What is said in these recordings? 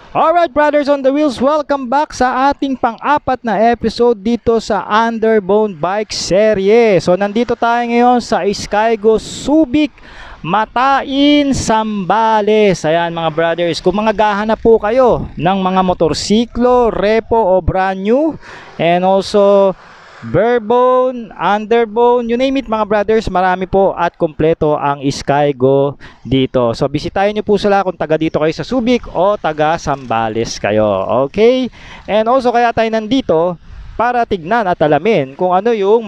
Alright brothers on the wheels, welcome back sa ating pang-apat na episode dito sa Underbone Bike Serye. So nandito tayo ngayon sa Skygo Subic Matain, Zambales. Ayan mga brothers, kung mga gahanap po kayo ng mga motorsiklo, repo o brand new, and also barebone, underbone, you name it mga brothers, marami po at kompleto ang Skygo dito. So bisitahin nyo po sila kung taga dito kayo sa Subic o taga Zambales kayo. Okay? And also kaya tayo nandito para tignan at alamin kung ano yung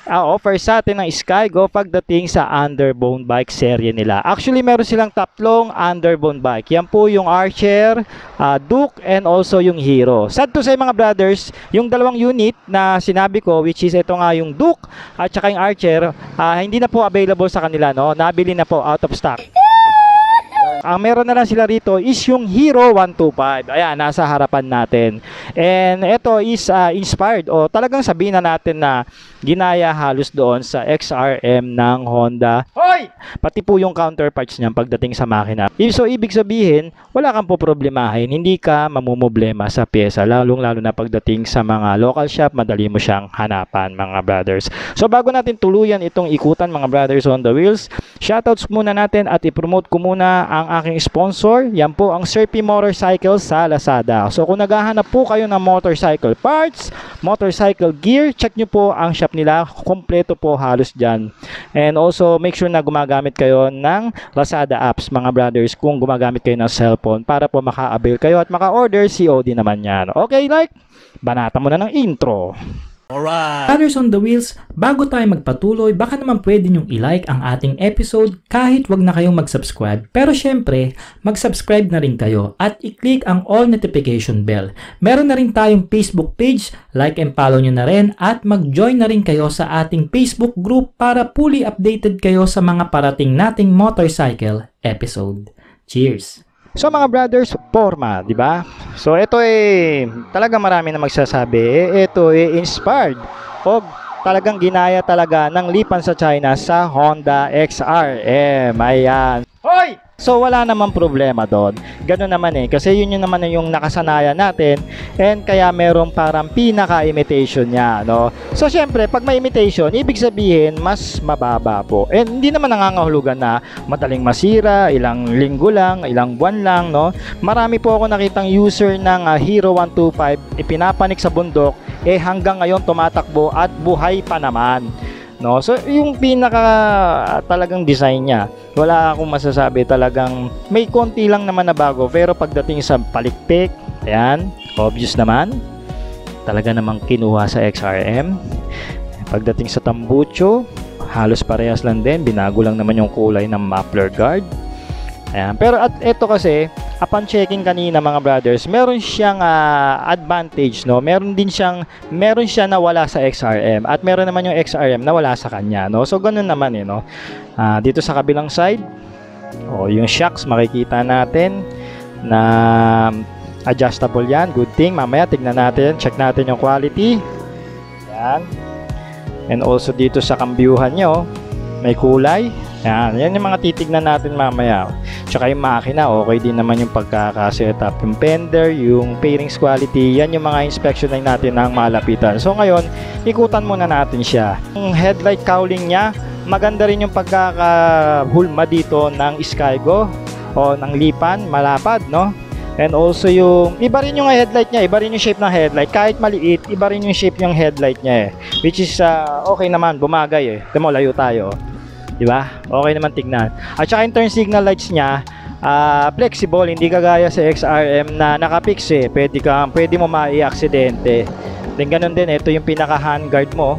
offer sa atin ng Skygo pagdating sa underbone bike serye nila. Actually, meron silang tatlong underbone bike. Yan po yung Archer, Duke, and also yung Hero. Sad to say mga brothers, yung dalawang unit na sinabi ko, which is ito nga yung Duke at saka yung Archer, hindi na po available sa kanila, no? Nabili na po, out of stock. Ang meron na lang sila rito is yung Hero 125. Ayan, nasa harapan natin. And ito is inspired o talagang sabihin na natin na ginaya halos doon sa XRM ng Honda. Hoy! Pati po yung counterparts niyan pagdating sa makina. So, ibig sabihin, wala kang po problemahin. Hindi ka mamumblema sa pyesa. Lalong-lalo na pagdating sa mga local shop, madali mo siyang hanapan, mga brothers. So, bago natin tuluyan itong ikutan, mga brothers on the wheels, shoutouts muna natin at ipromote ko muna ang aking sponsor. Yan po ang Serpi Motorcycle sa Lazada. So, kung naghahanap po kayo ng motorcycle parts, motorcycle gear, check nyo po ang shop nila, kompleto po halos dyan. And also make sure na gumagamit kayo ng Lazada apps mga brothers kung gumagamit kayo ng cellphone para po maka-avail kayo at maka-order COD naman yan. Okay, like, banata mo na ng intro. Alright. Brothers on the wheels, bago tayo magpatuloy, baka naman pwede nyong i-like ang ating episode kahit wag na kayong mag-subscribe. Pero syempre, mag-subscribe na rin kayo at i-click ang all notification bell. Meron na rin tayong Facebook page, like and follow nyo na rin at mag-join na rin kayo sa ating Facebook group para fully updated kayo sa mga parating nating motorcycle episode. Cheers! So mga brothers, forma, di ba? So ito talaga marami na magsasabi, ito inspired o talagang ginaya talaga ng lipan sa China sa Honda XRM. Ayan. Hoy! So wala namang problema doon. Ganun naman kasi yun naman yung nakasanayan natin and kaya merong parang pinaka-imitation niya, no? So syempre, pag may imitation, ibig sabihin mas mababa po. And hindi naman nangangahulugan na madaling masira, ilang linggo lang, ilang buwan lang, no? Marami po ako nakitang user ng Hero 125 ipinapanik sa bundok, hanggang ngayon tumatakbo at buhay pa naman. No, so yung pinaka talagang design niya, wala akong masasabi, talagang may konti lang naman na bago, pero pagdating sa palikpik, ayan, obvious naman, talaga namang kinuha sa XRM. Pagdating sa tambucho, halos parehas lang din, binago lang naman yung kulay ng muffler guard. Ayan, pero at ito kasi, upon checking kanina mga brothers, meron siyang advantage, no? Meron siya na wala sa XRM at meron naman yung XRM na wala sa kanya, no? So ganun naman no. Dito sa kabilang side, yung shocks makikita natin na adjustable yan. Good thing, mamaya tignan natin, check natin yung quality. Yan. And also dito sa kambyuhan nyo, may kulay. Yan yung mga titignan natin mamaya. Tsaka yung makina, okay din naman yung pagkaka-setup. Yung fender, yung fairings quality, yan yung mga inspection natin ng malapitan. So ngayon, ikutan muna natin siya. Yung headlight cowling niya, maganda rin yung pagkakahulma dito ng Skygo o ng lipan, malapad, no? And also yung, iba rin yung headlight niya, iba rin yung shape ng headlight. Kahit maliit, iba rin yung shape ng headlight niya which is okay naman, bumagay Temo, layo tayo. Diba? Okay naman tignan. At saka yung turn signal lights niya, flexible, hindi kagaya sa XRM na nakapix pwede mo mai-aksidente. Then ganun din, ito yung pinaka handguard mo.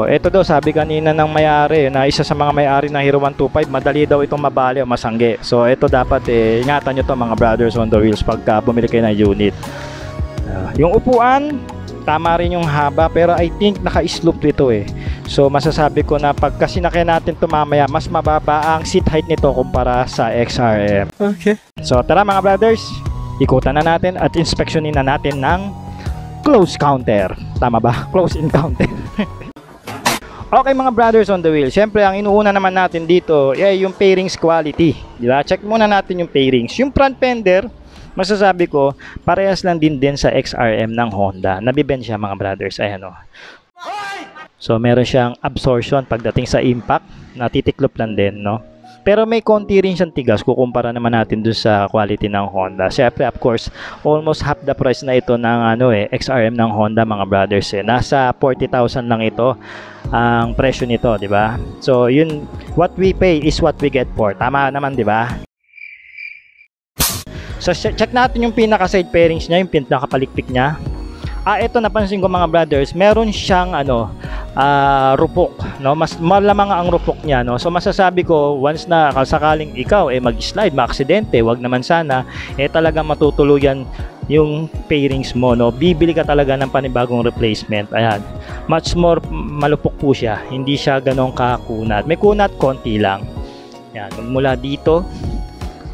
Ito daw, sabi kanina ng may-ari na isa sa mga may-ari ng Hero 125, madali daw itong mabali o masangge. So ito dapat ingatan nyo to mga brothers on the wheels pagka bumili kayo ng unit. Yung upuan, tama rin yung haba, pero I think naka-slope dito So masasabi ko na pagka sinakyan natin ito mamaya, mas mababa ang seat height nito kumpara sa XRM. Okay. So tara mga brothers, ikutan na natin at inspeksyonin na natin ng close counter. Tama ba? Close encounter. Okay mga brothers on the wheel, syempre ang inuuna naman natin dito ay yung fairings quality. Diba? Check muna natin yung fairings. Yung front fender, masasabi ko, parehas lang din sa XRM ng Honda. Nabibend siya mga brothers. Ayan o. So, meron siyang absorption pagdating sa impact. Natitiklop lang din, no? Pero may konti rin siyang tigas kukumpara naman natin dun sa quality ng Honda. Siyempre, of course, almost half the price na ito ng XRM ng Honda mga brothers. Nasa 40,000 lang ito ang presyo nito, di ba? So, yun, what we pay is what we get for. Tama naman, di ba? So, check natin yung pinaka side pairings niya, yung pinakapalikpik niya. Ito napansin ko mga brothers, meron siyang rupok, no? Mas malamang ang rupok niya, no? So masasabi ko, once na sakaling ikaw mag-slide, maaksidente, wag naman sana, talagang matutuluyan yung pairings mo, no? Bibili ka talaga ng panibagong replacement. Ayan. Much more malupok po siya. Hindi siya ganong kakunat. May kunat konti lang. Yan, mula dito,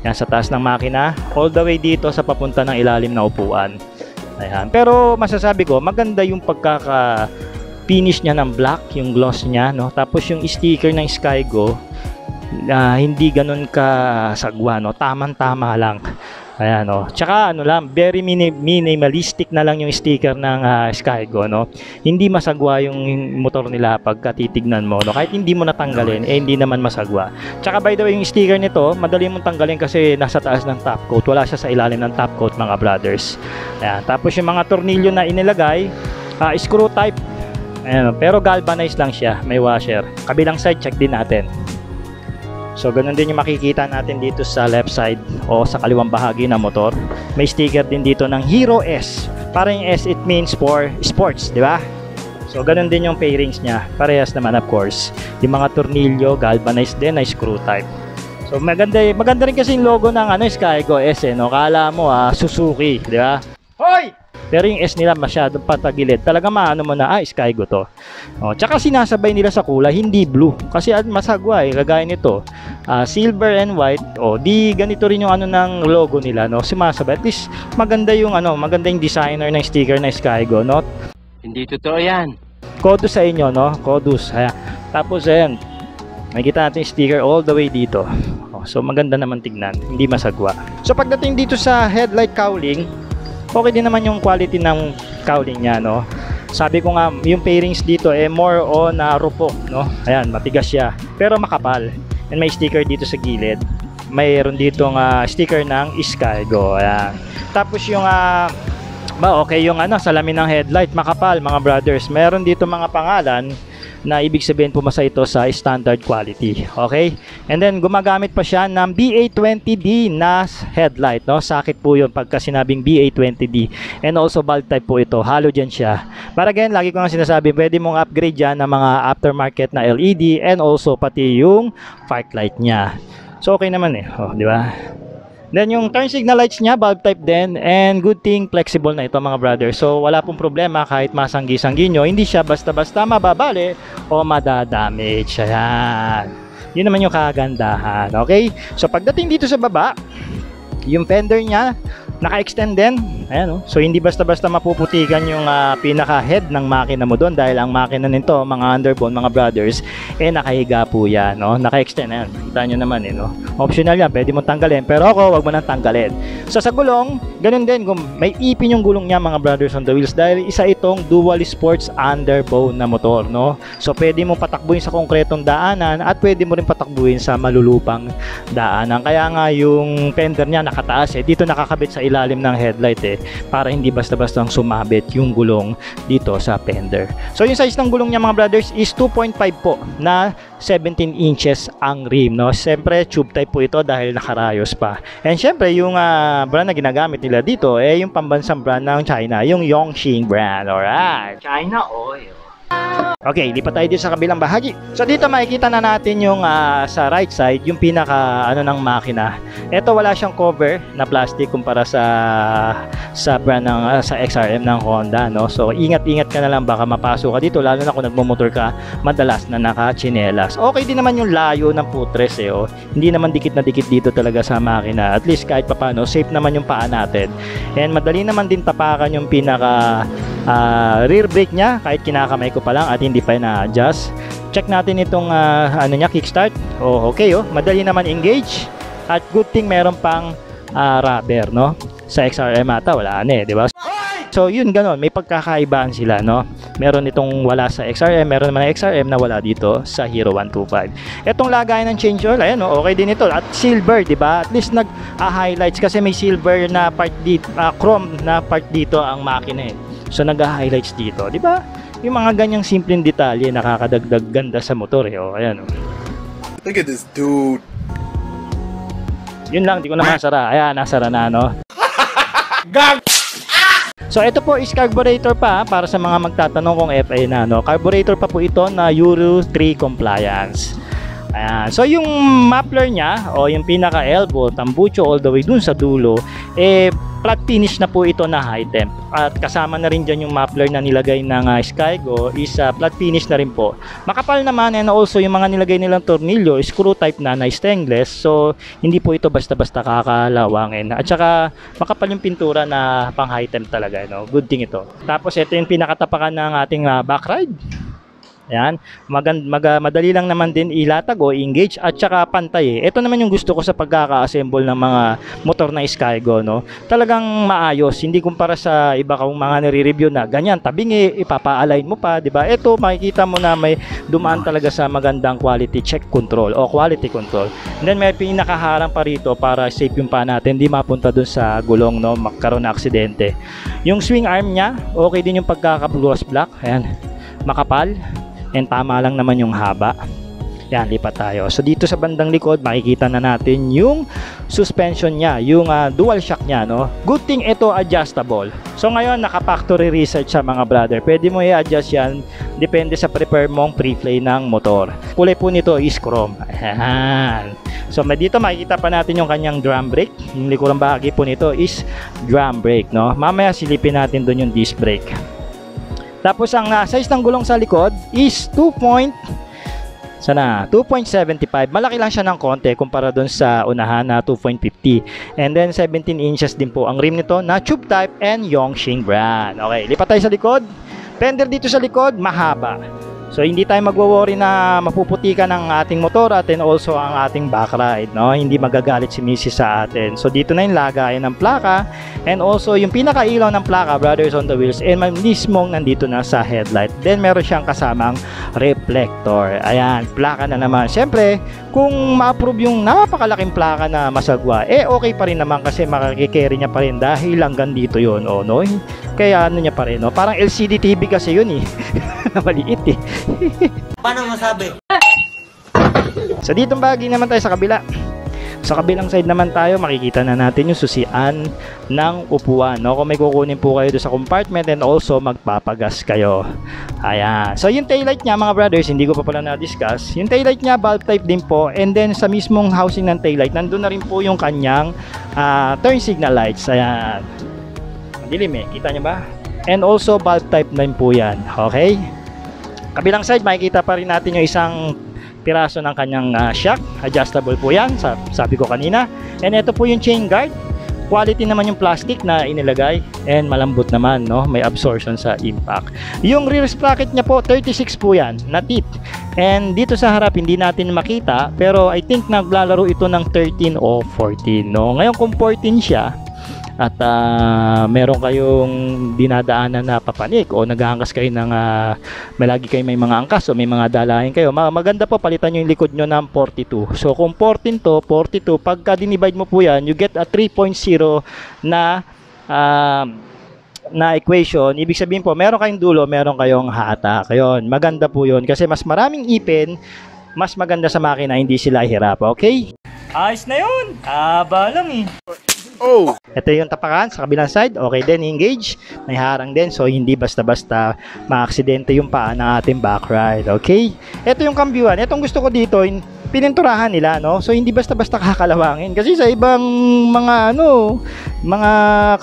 yan sa taas ng makina, all the way dito sa papunta ng ilalim na upuan. Ayan. Pero masasabi ko, maganda yung pagkaka-finish niya ng black, yung gloss niya, no? Tapos yung sticker ng Skygo, hindi ganun kasagwa, no? Tamang-tama lang. Ayan, no? Tsaka very minimalistic na lang yung sticker ng Skygo, no? Hindi masagwa yung motor nila pagka titignan mo, no? Kahit hindi mo natanggalin, hindi naman masagwa. Tsaka by the way, yung sticker nito, madali mong tanggalin kasi nasa taas ng top coat. Wala siya sa ilalim ng top coat, mga brothers. Ayan. Tapos yung mga tornilyo na inilagay, screw type. Ayan, no? Pero galvanized lang siya, may washer. Kabilang side, check din natin. So, ganun din yung makikita natin dito sa left side o sa kaliwang bahagi ng motor. May sticker din dito ng Hero S. Para yung S, it means for sports, di ba? So, ganun din yung pairings niya. Parehas naman, of course. Yung mga tornilyo, galvanized din na screw type. So, maganda rin kasi yung logo ng Skygo S, no? Kala mo, Suzuki, di ba? Hoy! Pero yung S nila masyadong patagilid. Talaga maano mo na, Skygo to. Tsaka sinasabay nila sa kulay, hindi blue. Kasi masagwa kagaya nito. Silver and white. Di ganito rin yung ng logo nila, no? Sumasabay. At least maganda yung maganda yung designer ng sticker ng Skygo, no? Hindi totoo yan. Kodus sa inyo, no? Kodus. Ayan. Tapos ayan, makikita natin yung sticker all the way dito. So maganda naman tignan, hindi masagwa. So pagdating dito sa headlight cowling, okay din naman yung quality ng cowling niya, no? Sabi ko nga, yung pairings dito more on rupok, no? Ayan, matigas siya, pero makapal. And may sticker dito sa gilid. Mayroon dito sticker ng Skygo. Ayan. Tapos yung okay yung salamin ng headlight, makapal mga brothers. Meron dito mga pangalan na ibig sabihin pumasa ito sa standard quality. Okay? And then gumagamit pa siya ng BA20D na headlight, no? Sakit po 'yun pagka sinabing BA20D. And also bulb type po ito. Halogen siya. Para again, lagi ko nga sinasabi, pwede mong upgrade yan ng mga aftermarket na LED and also pati yung park light niya. So okay naman di ba? Then yung turn signal lights niya, bulb type din, and good thing flexible na ito mga brothers. So wala pong problema kahit masanggi-sanggi nyo, hindi siya basta-basta mababali o madadamage. Ayan. Yun naman yung kagandahan. Okay? So pagdating dito sa baba, yung fender niya, naka-extend din. Ayan, so hindi basta-basta mapuputikan yung pinaka-head ng makina mo doon dahil ang makina nito, mga underbone, mga brothers, nakahiga po yan, no? Naka-extend, ayan. Kita nyo naman, no? Optional yan, pwede mo tanggalin, pero ako, wag mo nang tanggalin. So sa gulong, ganun din, may ipin yung gulong niya, mga brothers on the wheels, dahil isa itong dual sports underbone na motor, no? So pwede mo patakbuhin sa konkretong daanan at pwede mo rin patakbuhin sa malulupang daanan. Kaya nga yung fender niya nakataas, dito nakakabit sa ilalim ng headlight, para hindi basta-basta sumabit yung gulong dito sa fender. So yung size ng gulong niya mga brothers is 2.5 po na 17 inches ang rim, no? Siyempre tube type po ito dahil nakarayos pa. And syempre yung brand na ginagamit nila dito yung pambansang brand ng China, yung Yongxing brand. Alright, China Oil. Okay, lipat tayo dito sa kabilang bahagi. So dito makikita na natin yung sa right side, yung pinaka ng makina. Ito wala siyang cover na plastic kumpara sa brand ng sa XRM ng Honda, no? So ingat-ingat ka na lang, baka mapasok ka dito lalo na kung nagmo-motor ka madalas na naka-chinelas. Okay din naman yung layo ng footrest Hindi naman dikit na dikit dito talaga sa makina. At least kahit papaano safe naman yung paa natin. And madali naman din tapakan yung pinaka rear brake niya kahit kinakamay ko pa lang at hindi pa na-adjust. Check natin itong niya, kickstart. Okay, madali naman engage at good thing meron pang rubber, no? Sa XRM ata, wala na di ba? So yun ganon, may pagkakaibaan sila, no? Meron itong wala sa XRM, meron naman ng XRM na wala dito sa Hero 125. Etong lagayan ng change oil, ayan, no? Okay din ito. At silver, di ba? At least nag-highlights kasi may silver na part dito, chrome na part dito ang makina eh. So nag-highlights dito, di ba? Yung mga ganyang simpleng detalye nakakadagdag ganda sa motor eh. Oh, ayan, oh. Look at this dude. Yun lang, di ko na masara. Ayan, nasara na, no? Gag! So ito po is carburetor pa para sa mga magtatanong kung FA na, no. Carburetor pa po ito na Euro 3 compliance. Ayan. So yung muffler niya o yung pinaka elbow, tambucho all the way dun sa dulo, flat finish na po ito na high temp. At kasama na rin dyan yung muffler na nilagay ng Skygo is flat finish na rin po. Makapal naman, and also yung mga nilagay nilang tornilyo screw type na stainless. So hindi po ito basta-basta kakalawangin. At saka makapal yung pintura na pang high temp talaga, no? Good thing ito. Tapos ito yung pinakatapakan ng ating back ride. Ayan, madali lang naman din ilatag o engage at saka pantay eh. Ito naman yung gusto ko sa pagkaka-assemble ng mga motor na Skygo, no. Talagang maayos, hindi kumpara sa iba kong mga nire-review na ganyan, tabingi, ipapa-align mo pa, 'di ba? Ito makikita mo na may dumaan talaga sa magandang quality check control o quality control. And then may pinakaharang pa rito para safe yung pa natin, hindi mapunta dun sa gulong, no, magkaroon ng aksidente. Yung swing arm niya, okay din yung pagkaka-gloss black. Ayan, makapal. And tama lang naman yung haba. Yan, lipat tayo. So dito sa bandang likod, makikita na natin yung suspension niya, yung dual shock niya, no? Good thing ito adjustable. So ngayon, naka-factory research sa mga brother. Pwede mo i-adjust yan, depende sa prepare mong pre-play ng motor. Kulay po nito is chrome. Ayan. So dito makikita pa natin yung kanyang drum brake. Yung likurang bahagi po nito is drum brake, no? Mamaya silipin natin doon yung disc brake. Tapos ang size ng gulong sa likod is 2.75. Malaki lang siya ng konti kumpara doon sa unahan na 2.50. And then 17 inches din po ang rim nito na tube type and Yongxing brand. Okay, lipat tayo sa likod. Fender dito sa likod, mahaba. So hindi tayo magwo-worry na mapuputikan ang ating motor at and also ang ating back ride, no? Hindi magagalit si Mrs. sa atin. So dito na yung lagayan ng plaka and also yung pinaka-ilaw ng plaka, brothers on the wheels, and mismong nandito na sa headlight. Then meron siyang kasamang reflector. Ayan, plaka na naman. Siyempre, kung ma-approve yung napakalaking plaka na masagwa, okay pa rin naman kasi makakakerry niya pa rin dahil hanggang dito yun, no? Kaya ano niya pa rin, no? Parang LCD TV kasi yun eh. Maliit eh. Paano masabi? So ditong bahagi naman tayo sa kabila. Sa kabilang side naman tayo, makikita na natin yung susian ng upuan, no? Kung may kukunin po kayo doon sa compartment and also magpapagas kayo. Ayan. So yung taillight niya mga brothers, hindi ko pa pala na-discuss. Yung taillight niya, valve type din po. And then sa mismong housing ng taillight, nandun na rin po yung kanyang turn signal lights. Ayan. Madilim eh. Kita nyo ba? And also valve type na po yan. Okay? Kabilang side, makikita pa rin natin yung isang piraso ng kanyang shock. Adjustable po yan, sabi ko kanina. And ito po yung chain guard. Quality naman yung plastic na inilagay. And malambot naman, no? May absorption sa impact. Yung rear sprocket niya po, 36 po yan, na teeth. And dito sa harap, hindi natin makita. Pero I think naglalaro ito ng 13 o 14, no? Ngayon kung 14 siya, at meron kayong dinadaanan na papanik o naghahangkas kayo ng malagi kayo may mga angkas o may mga dalahin kayo, maganda po palitan nyo yung likod nyo ng 42. So kung 14 to 42, pagka dinivide mo po yan, you get a 3.0 na equation. Ibig sabihin po, meron kayong dulo, meron kayong hatak. Ayun, maganda po yun kasi mas maraming ipin, mas maganda sa makina, hindi sila hirap. Okay? Ayos na yun. Aba lang eh. Oh! Ito yung tapakan sa kabilang side. Okay din, engage. May harang din. So, hindi basta-basta maaksidente yung paa ng ating back ride. Okay? Ito yung kambyuan. Itong gusto ko dito, pininturahan nila, no? So, hindi basta-basta kakalawangin. Kasi sa ibang mga, mga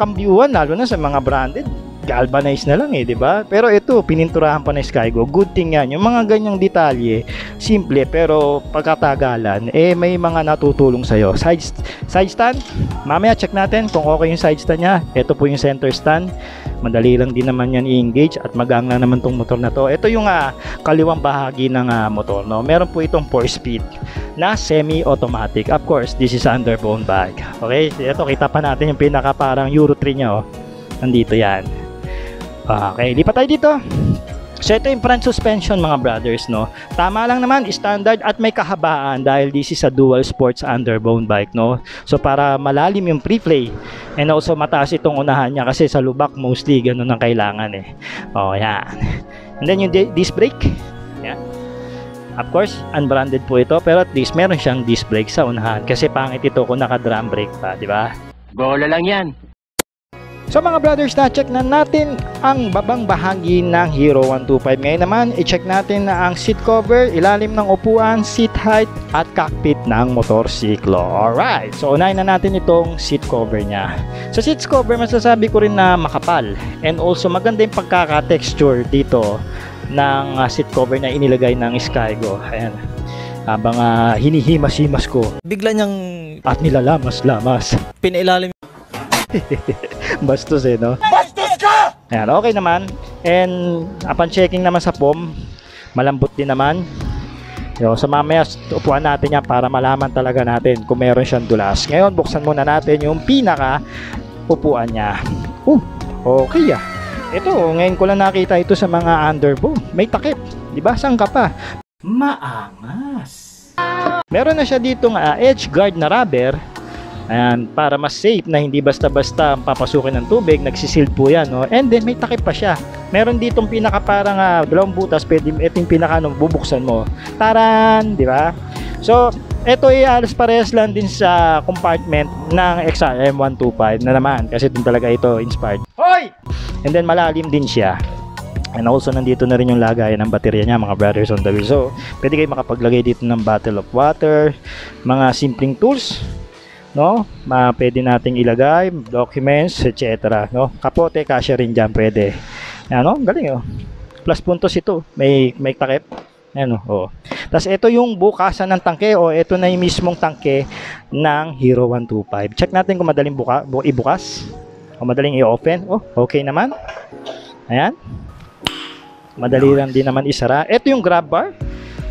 kambyuan, lalo na sa mga branded, galvanized na lang eh, di ba? Pero ito, pininturahan pa ng Skygo. Good thing yan. Yung mga ganyang detalye, simple pero pagkatagalan, may mga natutulong sa'yo. Side stand, mamaya check natin kung okay yung side stand niya. Ito po yung center stand. Madali lang din naman yan i-engage at magaan lang naman tong motor na to. Ito yung kaliwang bahagi ng motor, no? Meron po itong 4-speed na semi-automatic. Of course, this is underbone bag. Okay, ito kita pa natin yung pinaka parang Euro 3 nya, oh. Nandito yan. Okay, lipat tayo dito. So ito yung front suspension mga brothers, no. Tama lang naman, standard at may kahabaan dahil this is a dual sports underbone bike, no. So para malalim yung pre-play and also mataas itong unahan niya kasi sa lubak mostly ganun ang kailangan eh. Oh, yan. And then yung disc brake. Yan. Of course, unbranded po ito pero at least meron siyang disc brake sa unahan kasi pangit ito kung naka-drum brake pa, di ba? Bola lang yan. So mga brothers, na-check na natin ang babang bahagi ng Hero 125. Ngayon naman, i-check natin na ang seat cover, ilalim ng upuan, seat height, at cockpit ng motorsiklo. Alright, so unahin na natin itong seat cover niya. Sa seat cover, masasabi ko rin na makapal. And also, maganda yung pagkaka-texture dito ng seat cover na inilagay ng Skygo. Ayan. Habang hinihimas-himas ko. Bigla niyang At nilalamas-lamas. pinailalim. Bastos eh, no? Bastos ka! Ayan, okay naman. And upon checking naman sa POM, malambot din naman. So mamaya upuan natin yan para malaman talaga natin kung meron siyang dulas. Ngayon, buksan muna natin yung pinaka upuan niya. Okay ah. Ito, ngayon ko lang nakita ito sa mga underbone. May takip. Diba? Saan ka pa? Maangas. Meron na siya ditong edge guard na rubber. Ayan, para mas safe na hindi basta-basta papasukin ng tubig, nagsisild po yan, no? And then may takip pa siya. Meron ditong pinaka parang dalawang butas, pwede ito yung pinaka bubuksan mo. Taran, di ba? So, ito ay alas parehas lang din sa compartment ng XRM 125 na naman kasi dun talaga ito inspired. Hoy! And then malalim din siya. And also nandito na rin yung lagayan ng baterya niya mga brothers on the wheel. So, pwede kayo makapaglagay dito ng bottle of water, mga simpleng tools, no? Pwede nating ilagay documents, etc. No? Kapote, kasya rin dyan, pwede. Ano? Galing, oh. Plus puntos ito. May takip. Ano? Oh. Tapos ito yung bukasan ng tangke, o ito na yung mismong tangke ng Hero 125. Check natin kung madaling ibukas o madaling i-open. Oh, okay naman. Ayan. Madali lang din naman isara. Ito yung grab bar.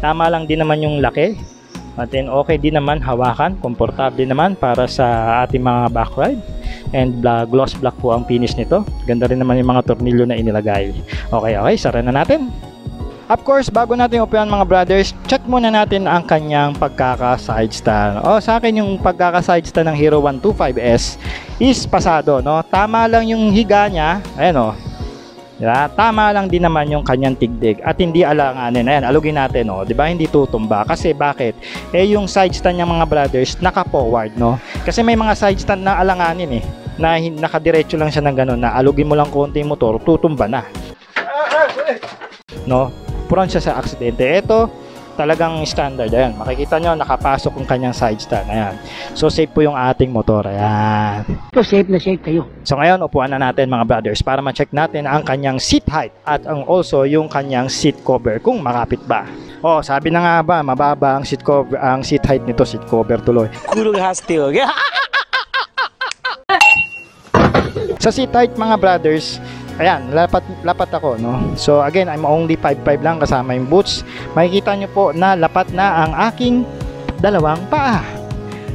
Tama lang din naman yung laki. At then okay din naman hawakan, komportable naman para sa ating mga backride. And gloss black po ang finish nito. Ganda rin naman yung mga tornilyo na inilagay. Okay, sara na natin. Of course, bago natin upuan mga brothers, check muna natin ang kanyang pagkaka-side stand. Sa akin yung pagkaka-side stand ng Hero 125S is pasado, no? Tama lang yung higa niya. Ayan, diba? Tama lang din naman yung kanyang tigdig at hindi alanganin. Ayan, alugin natin, diba? Hindi tutumba. Kasi bakit? Yung side stand niya mga brothers, naka-forward, no? Kasi may mga side stand na alanganin na nakadiretso lang siya ng ganun, na alugin mo lang konti yung motor, tutumba na. No? Prone siya sa aksidente. Ito, talagang standard. Ayan, makikita nyo, nakapasok yung kanyang side stand. Ayan. So, safe po yung ating motor. Ayan. So, safe na safe kayo. So, ngayon, upuan na natin mga brothers para ma-check natin ang kanyang seat height at also yung kanyang seat cover kung makapit ba. Sabi na nga ba, mababa ang seat cover, ang seat height nito, seat cover tuloy. Kurog hastil. Sa seat height mga brothers, ayan, lapat ako, no? So again, I'm only 5'5 lang kasama yung boots. Makikita nyo po na lapat na ang aking dalawang paa.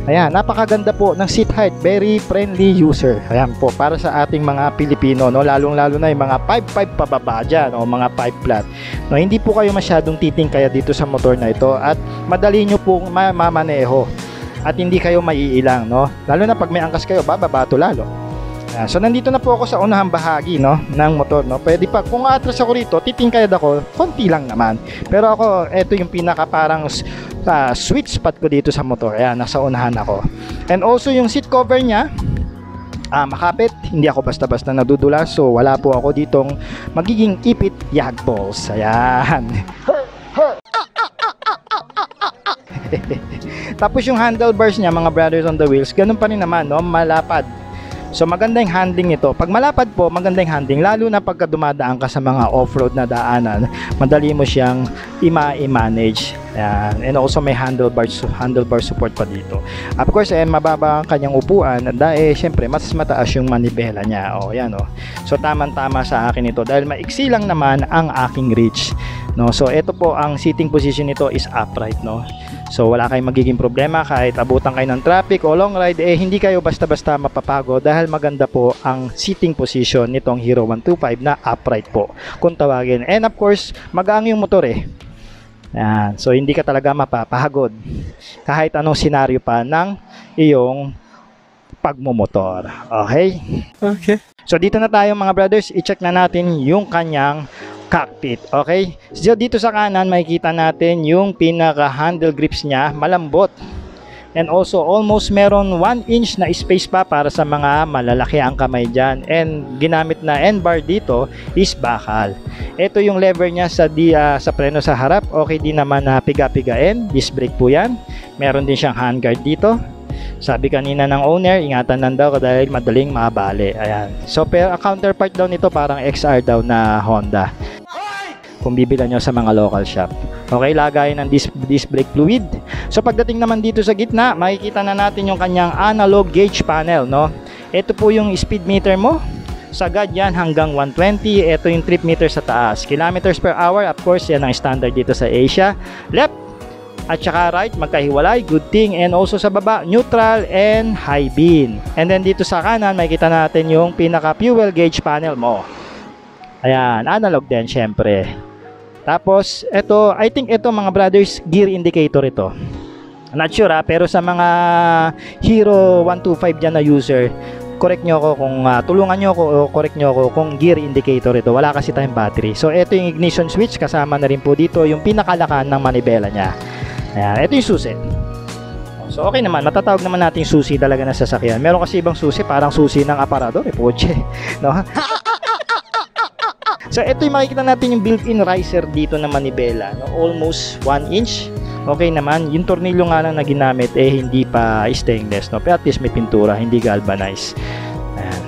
Ayan, napakaganda po ng seat height. Very friendly user. Ayan po, para sa ating mga Pilipino, no? Lalong-lalo na yung mga 5'5 pababa dyan, o mga 5 flat. No, hindi po kayo masyadong titingkaya dito sa motor na ito at madali nyo pong mamaneho at hindi kayo maiilang, no? Lalo na pag may angkas kayo, bababato lalo. So nandito na po ako sa unahang bahagi, no, ng motor, no. Pwede pa kung atras ako rito, titingkayad ako, konti lang naman. Pero ako, ito yung pinaka parang sweet spot ko dito sa motor. Ayan, nasa unahan ako. And also yung seat cover niya, makapit, hindi ako basta-basta nadudulas. So wala po ako ditong magiging ipit yag balls. Ayan. Tapos yung handlebars niya mga brothers on the wheels, ganun pa rin naman, no, malapad. So maganda yung handling nito. Pag malapad po, maganda yung handling, lalo na pagka dumadaan ka sa mga off-road na daanan, madali mo siyang i-manage. Ayan. And also may handlebar support pa dito. Of course, mababa ang kanyang upuan dahil syempre mas mataas yung manibela niya. O yan, o. So tamang-tama sa akin ito dahil maiksi lang naman ang aking reach, no. So ito po, ang seating position nito is upright, no. So wala kayong magiging problema kahit abutan kayo ng traffic o long ride, hindi kayo basta-basta mapapagod dahil maganda po ang seating position nitong Hero 125 na upright po kung tawagin. And of course, magaang yung motor Yan. So hindi ka talaga mapapagod kahit anong senaryo pa ng iyong pagmumotor. Okay? Okay. So dito na tayo mga brothers, i-check na natin yung kanyang cockpit. Okay? So dito sa kanan makikita natin yung pinaka handle grips niya, malambot. And also almost meron 1 inch na space pa para sa mga malalaki ang kamay dyan. And ginamit na N-bar dito is bakal. Ito yung lever niya sa preno sa harap. Okay din naman na piga-pigain. Disc brake po yan. Meron din siyang handguard dito. Sabi kanina ng owner, ingatan lang daw dahil madaling mabali. Ayan. So pero counterpart daw nito parang XR daw na Honda. Kung bibila nyo sa mga local shop. Okay, lagay ng disc brake fluid. So pagdating naman dito sa gitna, makikita na natin yung kanyang analog gauge panel, no? Ito po yung speed meter mo. Sagad yan hanggang 120. Ito yung trip meter sa taas. Kilometers per hour, of course, yan ang standard dito sa Asia. Left at saka right, magkahiwalay, good thing. And also sa baba, neutral and high beam. And then dito sa kanan, makikita natin yung pinaka fuel gauge panel mo. Ayan, analog din syempre. Tapos, ito, I think ito mga brothers, gear indicator ito. Not sure pero sa mga Hero 125 dyan na user, correct nyo ako kung, tulungan nyo ako o correct nyo ako kung gear indicator ito. Wala kasi tayong battery. So, ito yung ignition switch, kasama na rin po dito yung pinakalakan ng manibela niya. Ayan, ito yung susi. So, okay naman, matatawag naman natin susi talaga na sasakyan. Meron kasi ibang susi, parang susi ng aparador, poche, no? So ito yung makikita natin yung built-in riser dito na manibela, no? Almost 1 inch. Okay naman, yung tornilyo nga lang na ginamit hindi pa stainless, no? Pero at least may pintura, hindi galvanized. Ayan.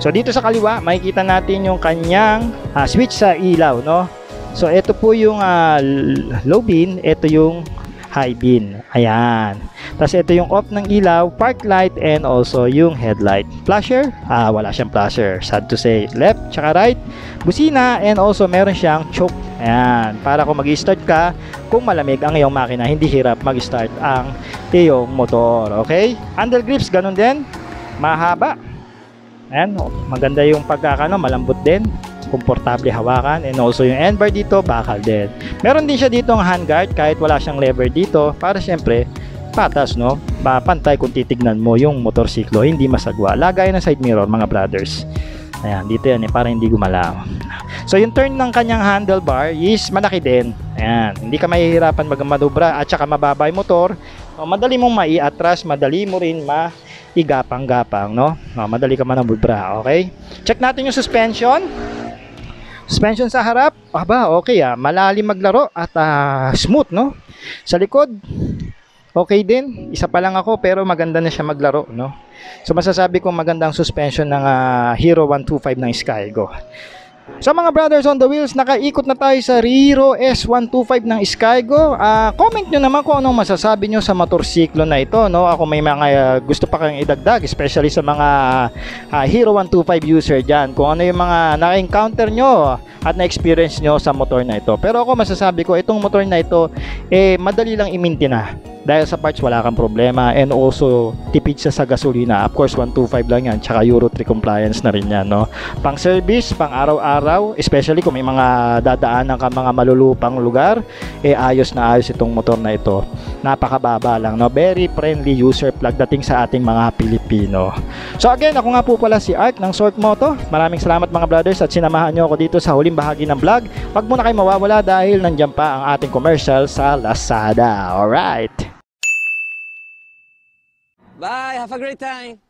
So dito sa kaliwa, makikita natin yung kanyang switch sa ilaw, no? So ito po yung low beam, ito yung high beam. Ayan. Tapos ito yung off ng ilaw, park light, and also yung headlight. Flasher? Wala siyang flasher. Sad to say. Left, tsaka right. Busina, and also meron siyang choke. Ayan. Para kung mag-start ka, kung malamig ang iyong makina, hindi hirap mag-start ang iyong motor. Okay? Handle grips, ganun din. Mahaba. Ayan. Maganda yung pagkakano, malambot din. Komportable hawakan, and also yung N-bar dito, bakal din. Meron din siya dito ang handguard kahit wala siyang lever dito para syempre patas, no? Pantay kung titignan mo yung motorsiklo, hindi masagwa. Lagay ng side mirror mga brothers. Ayan, dito yan para hindi gumalaw. So yung turn ng kanyang handlebar is malaki din. Ayan, hindi ka mahihirapan magmanubra at saka mababa yung motor. Madali mong maiatras, madali mo rin maigapang-gapang, no? Madali ka manubra, okay? Check natin yung suspension. Suspension sa harap, okay malalim maglaro at smooth, no? Sa likod, okay din. Isa pa lang ako pero maganda na siya maglaro, no? So masasabi kong magandang suspension ng Hero 125 ng Skygo. So mga brothers on the wheels, nakaikot na tayo sa Hero S125 ng Skygo. Comment nyo naman kung anong masasabi nyo sa motorsiklo na ito, no? Ako may mga gusto pa kayong idagdag, especially sa mga Hero 125 user dyan. Kung ano yung mga naka-encounter nyo at na-experience nyo sa motor na ito. Pero ako masasabi ko, itong motor na ito, madali lang i-maintain dahil sa parts wala kang problema, and also tipid siya sa gasolina. Of course 125 lang yan, tsaka Euro 3 compliance na rin yan, no? Pang service, pang araw-araw, especially kung may mga dadaanan ka mga malulupang lugar, ayos na ayos itong motor na ito. Napakababa lang, no? Very friendly user pagdating sa ating mga Pilipino. So again, ako nga po pala si Art ng Sork Moto. Maraming salamat mga brothers at sinamahan nyo ako dito sa huling bahagi ng vlog. Wag muna kayo mawawala dahil nandyan pa ang ating commercial sa Lazada. Alright. Bye. Have a great time.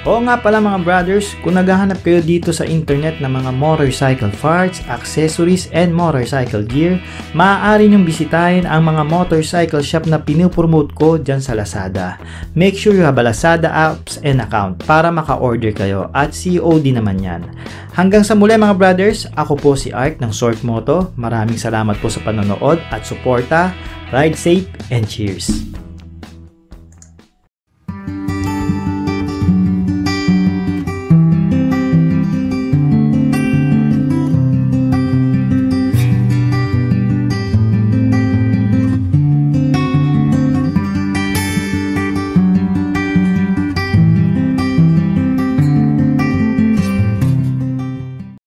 Oo nga pala mga brothers, kung naghahanap kayo dito sa internet ng mga motorcycle parts, accessories, and motorcycle gear, maaari nyong bisitahin ang mga motorcycle shop na pinupromote ko dyan sa Lazada. Make sure you have a Lazada apps and account para maka-order kayo at COD naman yan. Hanggang sa muli mga brothers, ako po si Art ng Short Moto. Maraming salamat po sa panonood at suporta. Ride safe and cheers!